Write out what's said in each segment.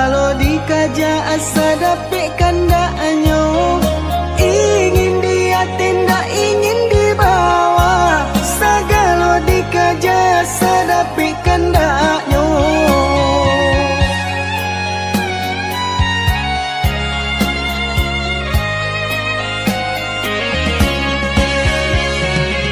Sagalo dikaja asa dapik kandaknya. Ingin dia tindak ingin dibawa. Sagalo dikaja asa dapik kandaknya.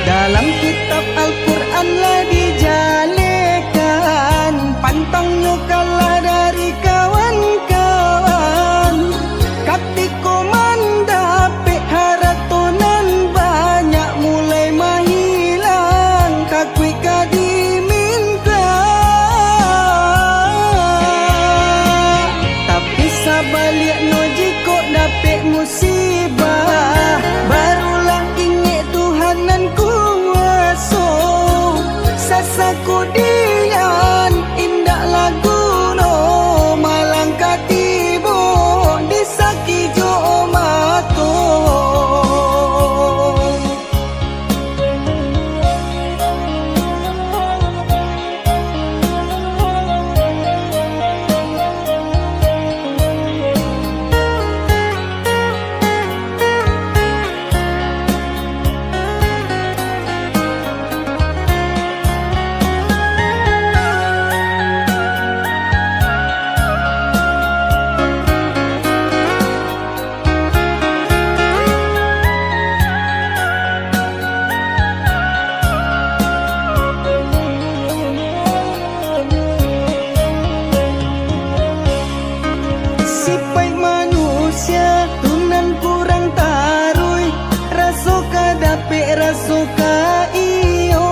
Dalam kitab Al-Quran lah dijalekan, pantangnya kalah dari kawan-kawan. Katiko mandapik haratonan banyak mulai mahilang, kakui kadiminta. Tapi sabalik no jiko dapik musibah, barulah ingat Tuhanan kuasa. Sasaku dian indak lagu no malang katibo disaki jo mato. Sipai manusia tunan kurang tarui, rasoka dapik rasoka iyo.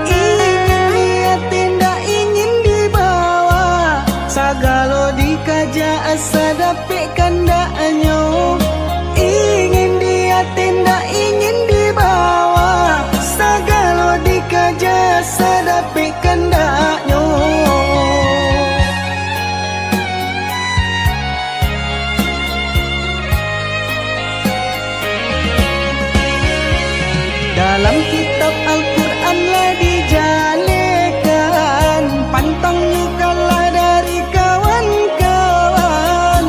Ingin dia tindak ingin dibawa, sagalo dikaja asa dapik kandaknya. Ingin dia tindak ingin dibawa, sagalo dikaja asa dapik kandaknya. Dalam kitab Al-Quran lah dijalekan, pantangnya kalah dari kawan-kawan.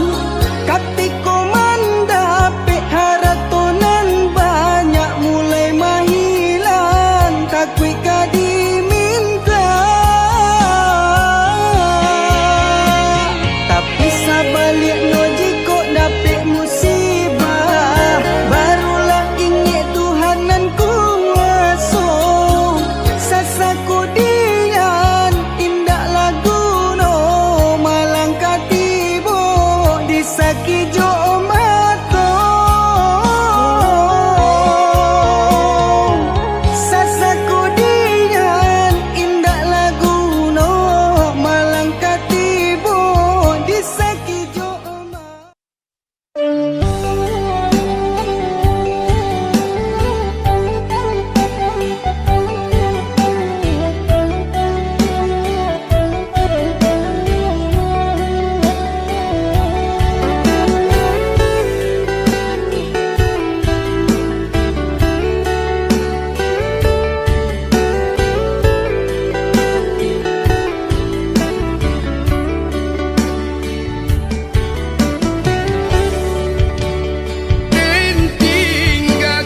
Katiko mandapik haratonan banyak mulai mahilang, kakui kadiminta. Tapi sabalik no jiko dapik musibah, barulah ingat Tuhanan kuasa. Sasaku dian indak lagu no malang katibo disaki jo mato. Sasaku dian indak lagu no malang katibo disaki jo mato.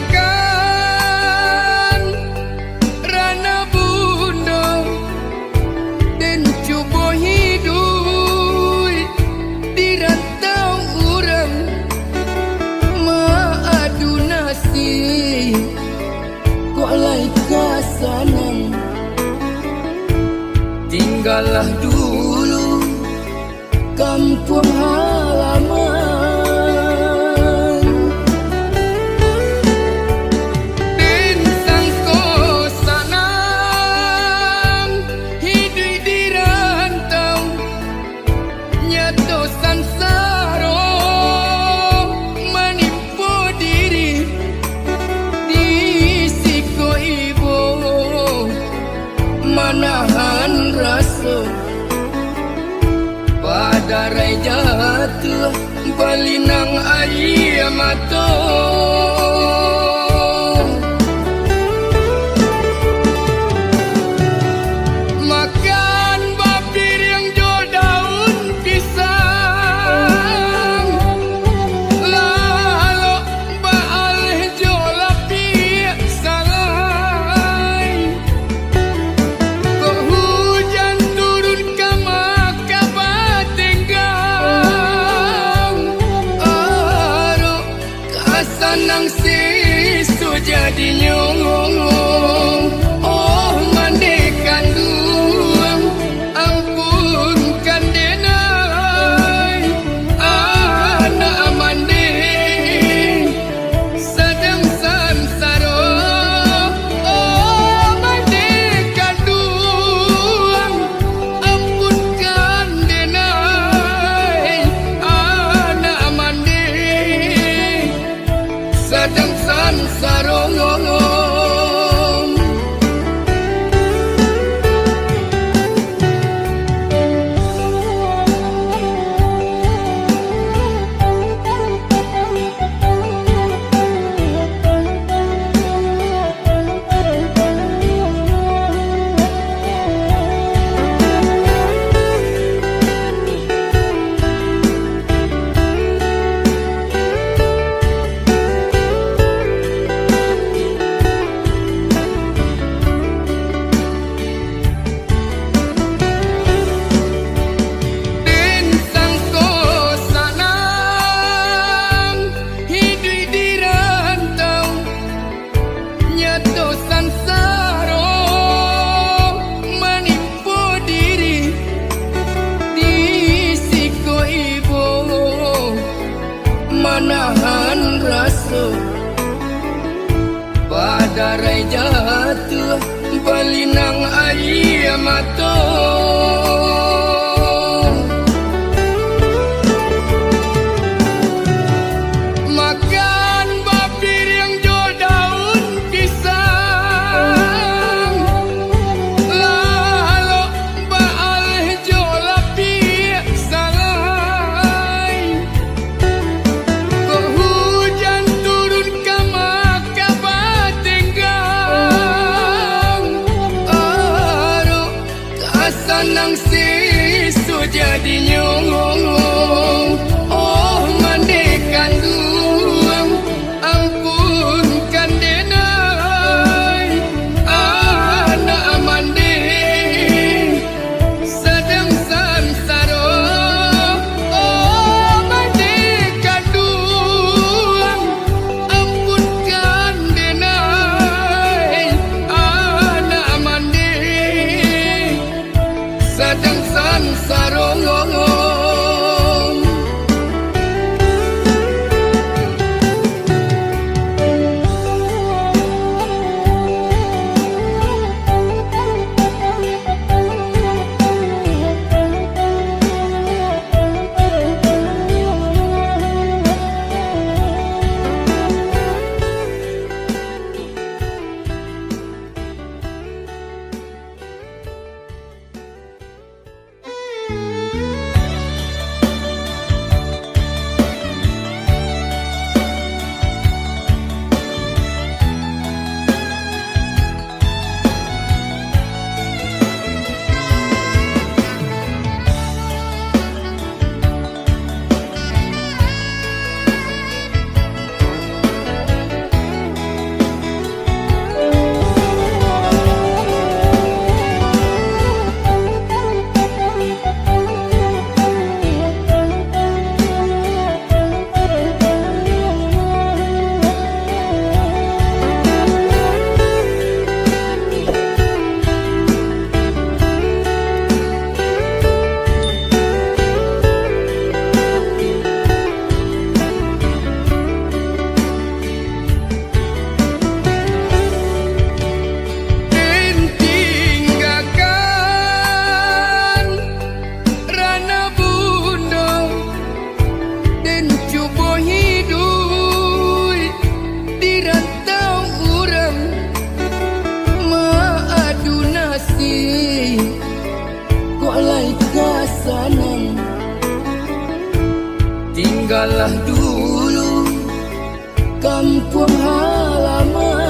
Tinggalkan rana bunda dan cuba hidup di rantau urang maadu nasib kualai kasanang. Tinggallah dulu kampung halaman, dan sangko sanang hidup di rantau nyato sansaro menipu diri di siko ibu manahan rasa pada rai jatuh balinang air mata. Makan bapir yang jo daun pisang manahan rasa Badarai jatuh balinang air mata Makan bapir yang jo daun pisang Lalu baal jo lapi salai Kok hujan turun ke maka batenggang Aduh kasanang sisu jadi nyong Oh mandekan duang ampunkan denai Anak mandi sedang sansaro Oh mandekan duang ampunkan denai Anak mandi sedang sansaro Tinggallah dulu kampung halaman